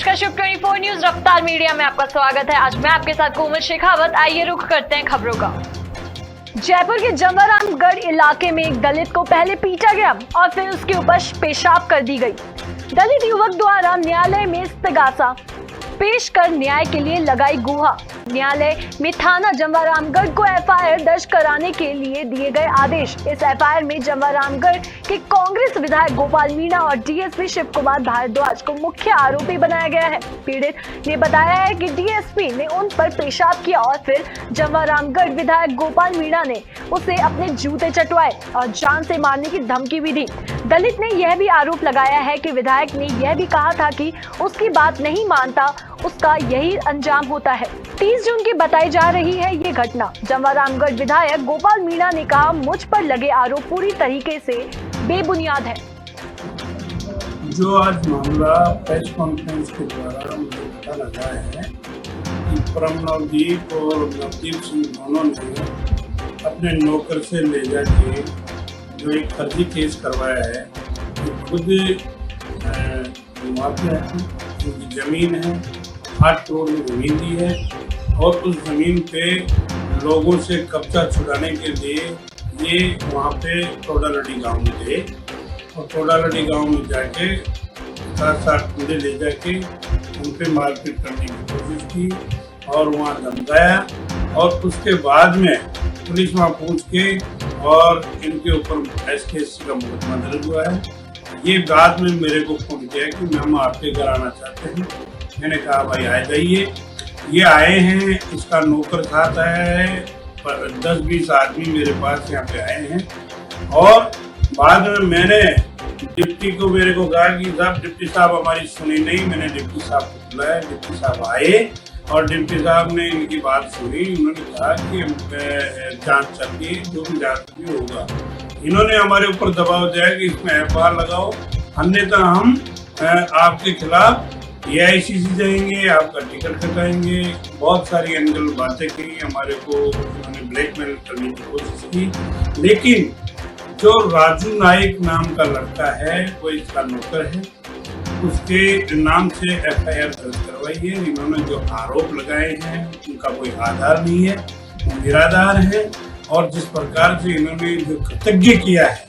नमस्कार, शुभ 24 न्यूज रफ्तार मीडिया में आपका स्वागत है। आज मैं आपके साथ कोमल शेखावत। आइए रुख करते हैं खबरों का। जयपुर के जवारामगढ़ इलाके में एक दलित को पहले पीटा गया और फिर उसके ऊपर पेशाब कर दी गई। दलित युवक द्वारा न्यायालय में इस्तगासा पेश कर न्याय के लिए लगाई गुहार। न्यायालय में थाना जवारामगढ़ को एफआईआर दर्ज कराने के लिए दिए गए आदेश। इस एफआईआर में जवारामगढ़ के कांग्रेस विधायक गोपाल मीणा और डीएसपी शिव कुमार भारद्वाज को मुख्य आरोपी बनाया गया है। पीड़ित ने बताया है कि डीएसपी ने उन पर पेशाब किया और फिर जवारामगढ़ विधायक गोपाल मीणा ने उसे अपने जूते चटवाए और जान से मारने की धमकी भी दी। दलित ने यह भी आरोप लगाया है कि विधायक ने यह भी कहा था कि उसकी बात नहीं मानता उसका यही अंजाम होता है। 30 जून की बताई जा रही है ये घटना। जवारामगढ़ विधायक गोपाल मीणा ने कहा, मुझ पर लगे आरोप पूरी तरीके से बेबुनियाद है। जो आज मामला प्रेस कॉन्फ्रेंस के द्वारा मुझे पता लगा है कि परम नवदीप और नवदीप सिंह दोनों ने अपने नौकर से ले जाके जो एक फर्जी केस करवाया है, खुद माफिया है, उनकी जमीन है, 8 करोड़ में जमीन दी है और उस जमीन पे लोगों से कब्जा छुड़ाने के लिए ये वहाँ पे टोडालडी गांव में गए और टोडालडी गांव में जाके 7 कुंडे ले जाके उन पे मारपीट करने की कोशिश की और वहाँ धमकाया और उसके बाद में पुलिस वहाँ पहुँच के और इनके ऊपर SKSC का मुकदमा दर्ज हुआ है। ये बाद में मेरे को फोन किया कि हम आपके घर आना चाहते हैं। मैंने कहा भाई आ जाइए। ये आए हैं, इसका नौकर साथ आया है, पर 10-20 आदमी मेरे पास यहाँ पे आए हैं और बाद में मैंने डिप्टी को मेरे को कहा कि साहब, डिप्टी साहब हमारी सुनी नहीं। मैंने डिप्टी साहब को बुलाया, डिप्टी साहब आए और डिप्टी साहब ने इनकी बात सुनी। उन्होंने कहा कि जांच चल रही है, जो भी जांच भी होगा। इन्होंने हमारे ऊपर दबाव दिया कि इसमें एफआईआर लगाओ, अन्यथा हम आपके खिलाफ AICC जाएंगे, आपका टिकट कटाएंगे। बहुत सारी एंगल बातें की, हमारे को उन्होंने ब्लैकमेल करने की कोशिश की। लेकिन जो राजू नाइक नाम का लड़का है वो इसका नौकर है, उसके नाम से एफआईआर दर्ज करवाई है। इन्होंने जो आरोप लगाए हैं उनका कोई आधार नहीं है, वो निराधार है और जिस प्रकार से इन्होंने जो कृतज्ञ किया है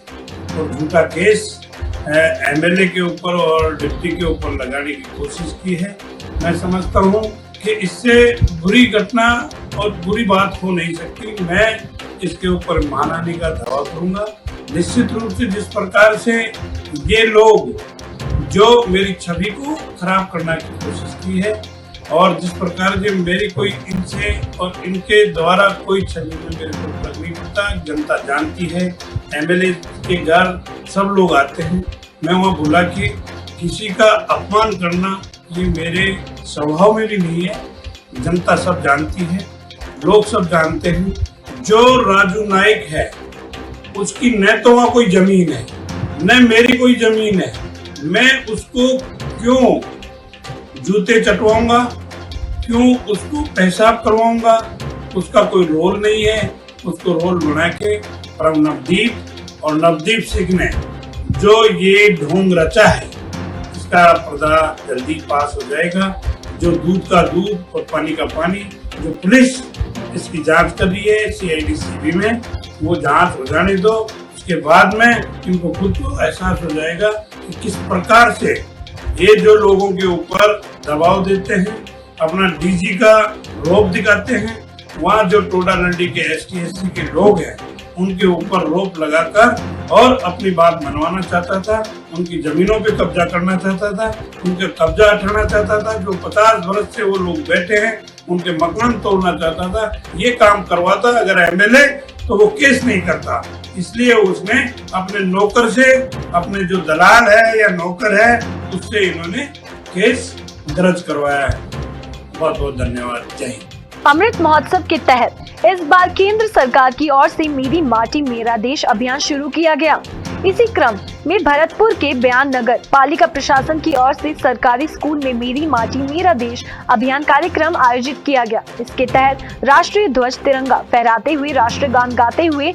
और झूठा केस MLA के ऊपर और डिप्टी के ऊपर लगाने की कोशिश की है, मैं समझता हूँ कि इससे बुरी घटना और बुरी बात हो नहीं सकती। मैं इसके ऊपर मानहानि का दावा करूँगा। निश्चित रूप से जिस प्रकार से ये लोग जो मेरी छवि को खराब करने की कोशिश की है और जिस प्रकार से मेरी कोई इनसे और इनके द्वारा कोई छवि में मेरे को फर्क नहीं पड़ता। जनता जानती है, MLA के घर सब लोग आते हैं। मैं वहाँ बोला कि किसी का अपमान करना ये मेरे स्वभाव में भी नहीं है। जनता सब जानती है, लोग सब जानते हैं। जो राजू नाइक है उसकी न तो वहाँ कोई जमीन है न मेरी कोई जमीन है। मैं उसको क्यों जूते चटवाऊंगा, क्यों उसको पेशाब करवाऊंगा? उसका कोई रोल नहीं है। उसको रोल बना के परम नवदीप और नवदीप सिंह ने जो ये ढोंग रचा है, इसका पर्दा जल्दी पास हो जाएगा। जो दूध का दूध और पानी का पानी, जो पुलिस इसकी जांच कर रही है CID CB में, वो जांच हो जाने दो। उसके बाद में इनको खुद को एहसास हो जाएगा कि किस प्रकार से ये जो लोगों के ऊपर दबाव देते हैं, अपना DG का रोप दिखाते हैं। वहाँ जो टोडालडी के SKSC के लोग हैं उनके ऊपर रोप लगाकर और अपनी बात मनवाना चाहता था, उनकी जमीनों पे कब्जा करना चाहता था, उनके कब्जा हटाना चाहता था। जो 50 वर्ष से वो लोग बैठे हैं उनके मकान तोड़ना चाहता था। ये काम करवाता अगर MLA तो वो केस नहीं करता। इसलिए उसने अपने नौकर से, अपने जो दलाल है या नौकर है, उससे इन्होंने केस दर्ज करवाया है। बहुत बहुत धन्यवाद। जय हिंद। अमृत महोत्सव के तहत इस बार केंद्र सरकार की ओर से मेरी माटी मेरा देश अभियान शुरू किया गया। इसी क्रम में भरतपुर के बयान नगर पालिका प्रशासन की ओर से सरकारी स्कूल में मेरी माटी मेरा देश अभियान कार्यक्रम आयोजित किया गया। इसके तहत राष्ट्रीय ध्वज तिरंगा फहराते हुए, राष्ट्रगान गाते हुए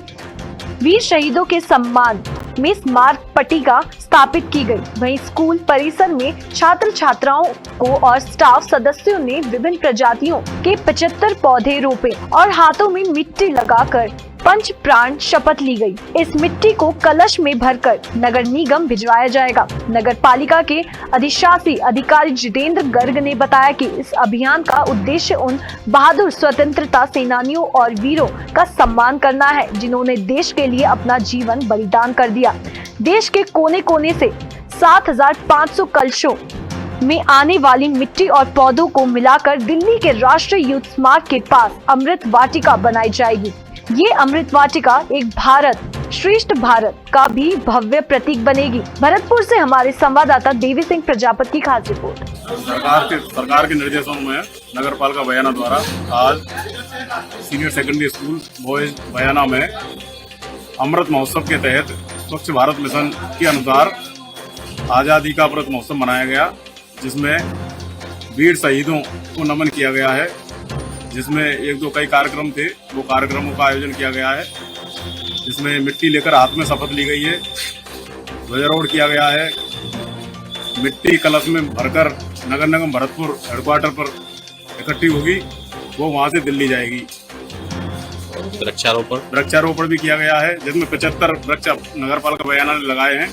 वीर शहीदों के सम्मान में स्मारक पट्टिका स्थापित की गई। वहीं स्कूल परिसर में छात्र छात्राओं को और स्टाफ सदस्यों ने विभिन्न प्रजातियों के 75 पौधे रोपे और हाथों में मिट्टी लगाकर पंच प्राण शपथ ली गई। इस मिट्टी को कलश में भरकर नगर निगम भिजवाया जाएगा। नगर पालिका के अधिशासी अधिकारी जितेंद्र गर्ग ने बताया कि इस अभियान का उद्देश्य उन बहादुर स्वतंत्रता सेनानियों और वीरों का सम्मान करना है जिन्होंने देश के लिए अपना जीवन बलिदान कर दिया। देश के कोने कोने से 7,500 कलशों में आने वाली मिट्टी और पौधों को मिलाकर दिल्ली के राष्ट्रीय युद्ध स्मारक के पास अमृत वाटिका बनाई जाएगी। ये अमृत वाटिका एक भारत श्रेष्ठ भारत का भी भव्य प्रतीक बनेगी। भरतपुर से हमारे संवाददाता देवी सिंह प्रजापति की खास रिपोर्ट। सरकार के निर्देशों में नगर पालिका बयाना द्वारा आज सीनियर सेकेंडरी स्कूल बॉयज बयाना में अमृत महोत्सव के तहत स्वच्छ भारत मिशन के अनुसार आज़ादी का अमृत महोत्सव मनाया गया, जिसमें वीर शहीदों को नमन किया गया है। जिसमें एक दो कई कार्यक्रम थे, वो कार्यक्रमों का आयोजन किया गया है, जिसमें मिट्टी लेकर हाथ में शपथ ली गई है, ध्वजारोहण किया गया है। मिट्टी कलश में भरकर नगर निगम भरतपुर हेडक्वार्टर पर इकट्ठी होगी, वो वहाँ से दिल्ली जाएगी। वृक्षारोपण भी किया गया है, जिसमें 75 वृक्ष नगर पालिका बयाना ने लगाए हैं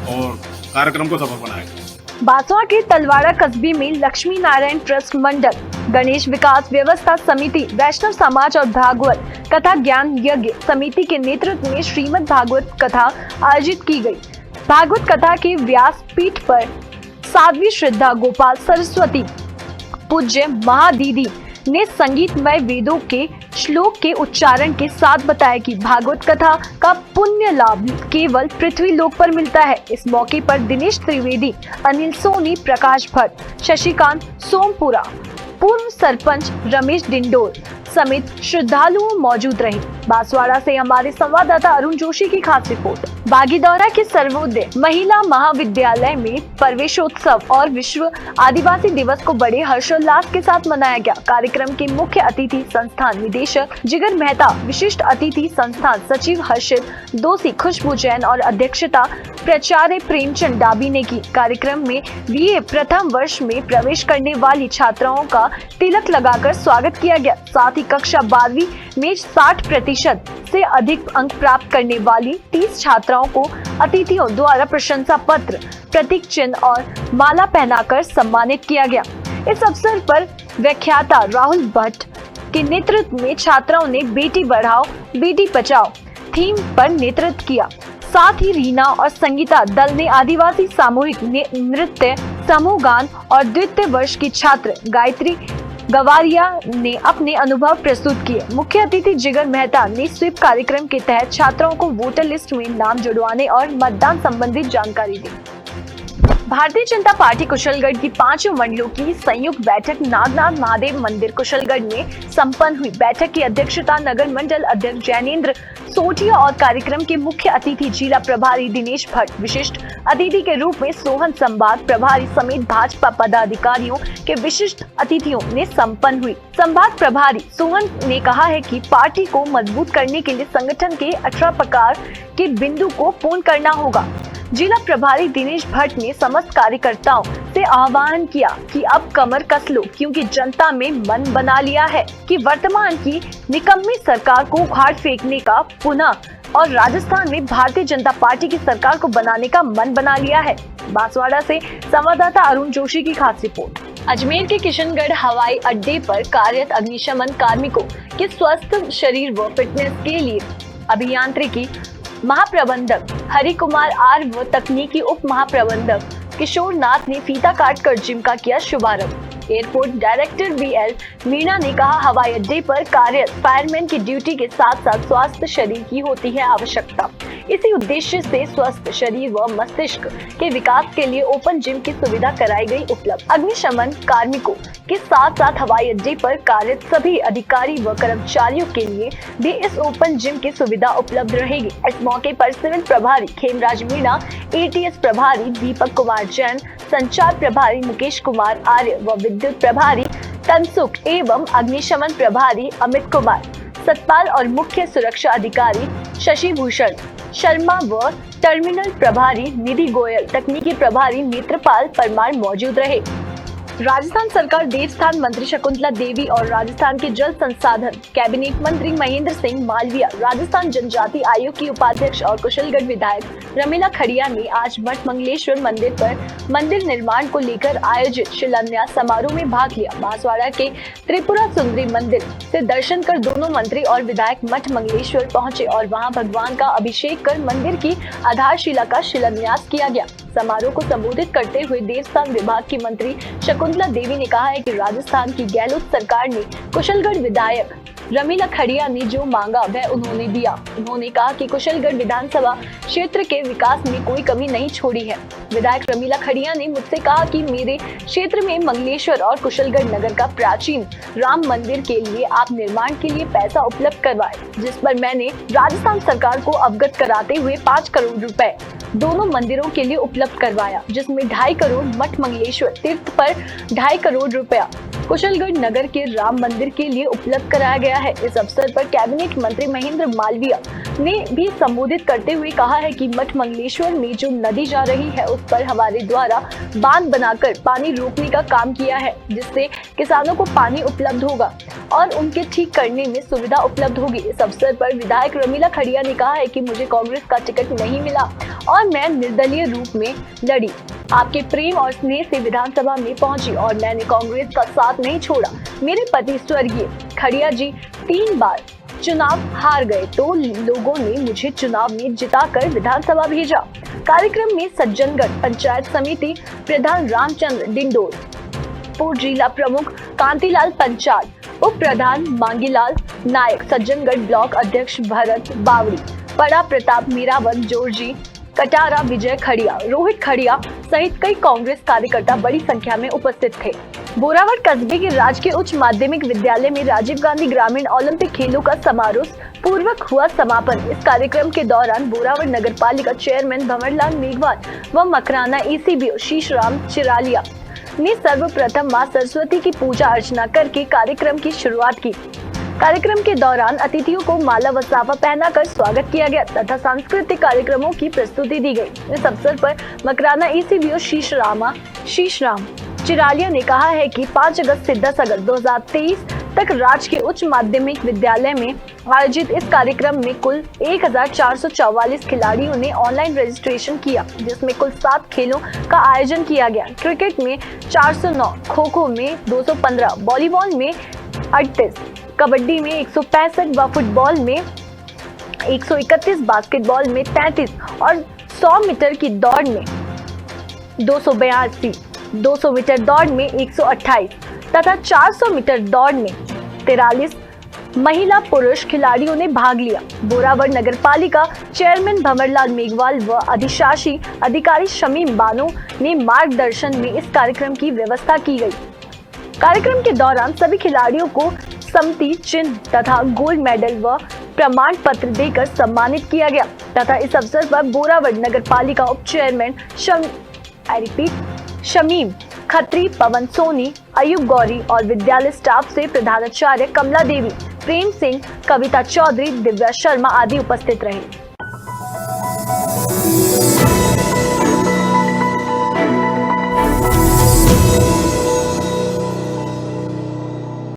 और कार्यक्रम को सफल बनाया। बांसवाड़ा के तलवाड़ा कस्बे में लक्ष्मी नारायण ट्रस्ट मंडल, गणेश विकास व्यवस्था समिति, वैष्णव समाज और भागवत कथा ज्ञान यज्ञ समिति के नेतृत्व में श्रीमद् भागवत कथा आयोजित की गई। भागवत कथा के व्यासपीठ पर साध्वी श्रद्धा गोपाल सरस्वती पूज्य महादीदी ने संगीतमय वेदों के श्लोक के उच्चारण के साथ बताया कि भागवत कथा का पुण्य लाभ केवल पृथ्वी लोक पर मिलता है। इस मौके पर दिनेश त्रिवेदी, अनिल सोनी, प्रकाश भट्ट, शशिकांत सोमपुरा, पूर्व सरपंच रमेश डिंडोर समेत श्रद्धालु मौजूद रहे। बांसवाड़ा से हमारे संवाददाता अरुण जोशी की खास रिपोर्ट। बागीदौरा के सर्वोदय महिला महाविद्यालय में प्रवेशोत्सव और विश्व आदिवासी दिवस को बड़े हर्षोल्लास के साथ मनाया गया। कार्यक्रम के मुख्य अतिथि संस्थान निदेशक जिगर मेहता, विशिष्ट अतिथि संस्थान सचिव हर्षित दोषी, खुशबू जैन और अध्यक्षता प्राचार्य प्रेमचंद डाबी ने की। कार्यक्रम में बीए प्रथम वर्ष में प्रवेश करने वाली छात्राओं का तिलक लगाकर स्वागत किया गया। साथ ही कक्षा 12वीं में 60% से अधिक अंक प्राप्त करने वाली 30 छात्राओं को अतिथियों द्वारा प्रशंसा पत्र, प्रतीक चिन्ह और माला पहनाकर सम्मानित किया गया। इस अवसर पर व्याख्याता राहुल भट्ट के नेतृत्व में छात्राओं ने बेटी बढ़ाओ बेटी बचाओ थीम पर नेतृत्व किया। साथ ही रीना और संगीता दल ने आदिवासी सामूहिक नृत्य, समूह गान और द्वितीय वर्ष की छात्र गायत्री गवारिया ने अपने अनुभव प्रस्तुत किए। मुख्य अतिथि जिगर मेहता ने स्वीप कार्यक्रम के तहत छात्राओं को वोटर लिस्ट में नाम जुड़वाने और मतदान संबंधित जानकारी दी। भारतीय जनता पार्टी कुशलगढ़ की 5 मंडलों की संयुक्त बैठक नागनाथ महादेव मंदिर कुशलगढ़ में संपन्न हुई। बैठक की अध्यक्षता नगर मंडल अध्यक्ष जैनेन्द्र सोटिया और कार्यक्रम के मुख्य अतिथि जिला प्रभारी दिनेश भट्ट, विशिष्ट अतिथि के रूप में सोहन संभाग प्रभारी समेत भाजपा पदाधिकारियों के विशिष्ट अतिथियों ने संपन्न हुई। संभाग प्रभारी सोहन ने कहा है कि पार्टी को मजबूत करने के लिए संगठन के 18 प्रकार के बिंदु को पूर्ण करना होगा। जिला प्रभारी दिनेश भट्ट ने समस्त कार्यकर्ताओं से आह्वान किया कि अब कमर कस लो, क्योंकि जनता में मन बना लिया है कि वर्तमान की निकम्मी सरकार को उखाड़ फेंकने का पुनः और राजस्थान में भारतीय जनता पार्टी की सरकार को बनाने का मन बना लिया है। बांसवाड़ा से संवाददाता अरुण जोशी की खास रिपोर्ट। अजमेर के किशनगढ़ हवाई अड्डे पर कार्यरत अग्निशमन कार्मिकों के स्वस्थ शरीर व फिटनेस के लिए अभियांत्रिकी महाप्रबंधक हरि कुमार आर व तकनीकी उप महाप्रबंधक किशोर नाथ ने फीता काटकर जिम का किया शुभारंभ। एयरपोर्ट डायरेक्टर BL मीणा ने कहा, हवाई अड्डे पर कार्यरत फायरमैन की ड्यूटी के साथ साथ स्वस्थ शरीर की होती है आवश्यकता। इसी उद्देश्य से स्वस्थ शरीर व मस्तिष्क के विकास के लिए ओपन जिम की सुविधा कराई गई उपलब्ध। अग्निशमन कार्मिकों के साथ साथ हवाई अड्डे पर कार्यरत सभी अधिकारी व कर्मचारियों के लिए भी इस ओपन जिम की सुविधा उपलब्ध रहेगी। इस मौके पर सिविल प्रभारी खेमराज मीणा, ATS प्रभारी दीपक कुमार जैन, संचार प्रभारी मुकेश कुमार आर्य व विद्युत प्रभारी तनसुख एवं अग्निशमन प्रभारी अमित कुमार सतपाल और मुख्य सुरक्षा अधिकारी शशि भूषण शर्मा व टर्मिनल प्रभारी निधि गोयल, तकनीकी प्रभारी नेत्रपाल परमार मौजूद रहे। राजस्थान सरकार देवस्थान मंत्री शकुंतला देवी और राजस्थान के जल संसाधन कैबिनेट मंत्री महेंद्र सिंह मालविया, राजस्थान जनजाति आयोग की उपाध्यक्ष और कुशलगढ़ विधायक रमीला खड़िया ने आज मठ मंगलेश्वर मंदिर पर मंदिर निर्माण को लेकर आयोजित शिलान्यास समारोह में भाग लिया। बांसवाड़ा के त्रिपुरा सुंदरी मंदिर से दर्शन कर दोनों मंत्री और विधायक मठ मंगलेश्वर पहुंचे और वहां भगवान का अभिषेक कर मंदिर की आधारशिला का शिलान्यास किया गया। समारोह को संबोधित करते हुए देवस्थान विभाग की मंत्री शकुंतला देवी ने कहा है कि राजस्थान की गहलोत सरकार ने कुशलगढ़ विधायक रमीला खड़िया ने जो मांगा वह उन्होंने दिया। उन्होंने कहा कि कुशलगढ़ विधानसभा क्षेत्र के विकास में कोई कमी नहीं छोड़ी है। विधायक रमीला खड़िया ने मुझसे कहा कि मेरे क्षेत्र में मंगलेश्वर और कुशलगढ़ नगर का प्राचीन राम मंदिर के लिए आप निर्माण के लिए पैसा उपलब्ध करवाए, जिस पर मैंने राजस्थान सरकार को अवगत कराते हुए 5 करोड़ रुपए दोनों मंदिरों के लिए उपलब्ध करवाया, जिसमें 2.5 करोड़ मठ मंगलेश्वर तीर्थ पर 2.5 करोड़ रुपया कुशलगढ़ नगर के राम मंदिर के लिए उपलब्ध कराया गया है। इस अवसर पर कैबिनेट मंत्री महेंद्र मालविया ने भी संबोधित करते हुए कहा है कि मठ मंगलेश्वर में जो नदी जा रही है उस पर हमारे द्वारा बांध बनाकर पानी रोकने का काम किया है, जिससे किसानों को पानी उपलब्ध होगा और उनके ठीक करने में सुविधा उपलब्ध होगी। इस अवसर पर विधायक रमीला खड़िया ने कहा है कि मुझे कांग्रेस का टिकट नहीं मिला और मैं निर्दलीय रूप में लड़ी। आपके प्रेम और स्नेह से विधानसभा में पहुंची और मैंने कांग्रेस का साथ नहीं छोड़ा। मेरे पति स्वर्गीय खड़िया जी 3 बार चुनाव हार गए तो लोगों ने मुझे चुनाव में जिताकर विधानसभा भेजा। कार्यक्रम में सज्जनगढ़ पंचायत समिति प्रधान रामचंद्र डिंडोर, पूर्व जिला प्रमुख कांतिलाल पंचाल, उप प्रधान मांगीलाल नायक, सज्जनगढ़ ब्लॉक अध्यक्ष भरत बावड़ी, बड़ा प्रताप मीरावन, जोरजी कटारा, विजय खड़िया, रोहित खड़िया सहित कई कांग्रेस कार्यकर्ता बड़ी संख्या में उपस्थित थे। बोरावड़ कस्बे के राजकीय उच्च माध्यमिक विद्यालय में राजीव गांधी ग्रामीण ओलंपिक खेलों का समारोह पूर्वक हुआ समापन। इस कार्यक्रम के दौरान बोरावड़ नगर पालिका चेयरमैन भंवरलाल मेघवाल व मकराना ECBO शीशराम चिरालिया ने सर्वप्रथम मां सरस्वती की पूजा अर्चना करके कार्यक्रम की शुरुआत की। कार्यक्रम के दौरान अतिथियों को माला व साफा पहनाकर स्वागत किया गया तथा सांस्कृतिक कार्यक्रमों की प्रस्तुति दी गई। इस अवसर पर मकराना ECBO शीशराम चिरालिया ने कहा है कि 5 अगस्त से 10 अगस्त 2023 तक राजकीय उच्च माध्यमिक विद्यालय में आयोजित इस कार्यक्रम में कुल 1444 खिलाड़ियों ने ऑनलाइन रजिस्ट्रेशन किया, जिसमें कुल 7 खेलों का आयोजन किया गया। क्रिकेट में 409, खो-खो में 215, वॉलीबॉल में 38, कबड्डी में 165 व फुटबॉल में 131, बास्केटबॉल में 33 और 100 मीटर की दौड़ में 282, 200 मीटर दौड़ में 128 तथा 400 मीटर दौड़ में 43 महिला पुरुष खिलाड़ियों ने भाग लिया। बोरावड़ नगर पालिका चेयरमैन भंवरलाल मेघवाल व अधिशासी अधिकारी शमीम बानो ने मार्गदर्शन में इस कार्यक्रम की व्यवस्था की गई। कार्यक्रम के दौरान सभी खिलाड़ियों को समती चिन्ह तथा गोल्ड मेडल व प्रमाण पत्र देकर सम्मानित किया गया तथा इस अवसर पर बोरावड़ नगर पालिका उप चेयरमैन शमीम खत्री, पवन सोनी, अयूब गौरी और विद्यालय स्टाफ से प्रधानाचार्य कमला देवी, प्रेम सिंह, कविता चौधरी, दिव्या शर्मा आदि उपस्थित रहे।